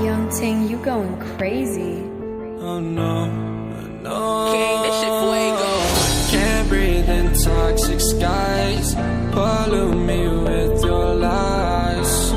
Young Ting, you going crazy. Oh no, no. King, this shit fuego. Can't breathe in toxic skies. Pollute me with your lies.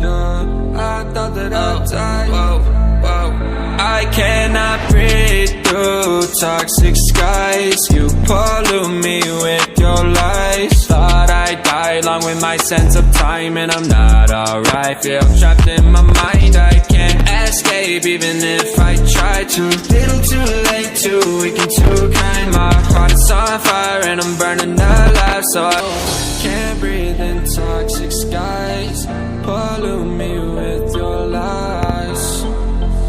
Yeah, I thought that I'd die. Whoa, whoa. I cannot breathe through toxic skies. You pollute me with your lies. Thought I'd die along with my sense of time, and I'm not alright. Feel trapped in my mind, I can't escape even if I try to. Little too late, too weak and too kind. My heart is on fire and I'm burning alive. So I can't breathe in toxic skies. Pollute me with your lies.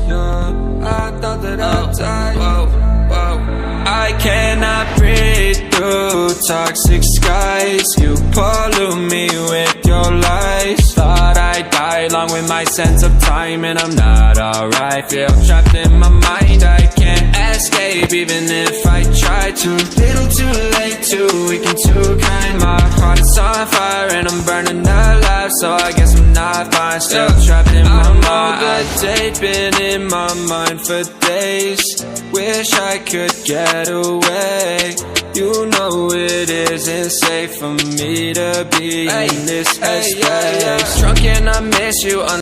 Yeah, I thought that I'd die. Whoa, whoa. I cannot breathe through toxic skies. You pollute me with your lies. Thought I'd die along with my sense of time, and I'm not alright. Feel trapped in my mind, I can't escape even if I try to. Little too late, too weak and too kind. My heart is on fire and I'm burning alive. So I guess I'm not fine, still trapped in my mind. The date been in my mind for days. Wish I could get away. You know it isn't safe for me to be in this headspace. Drunk and I miss you.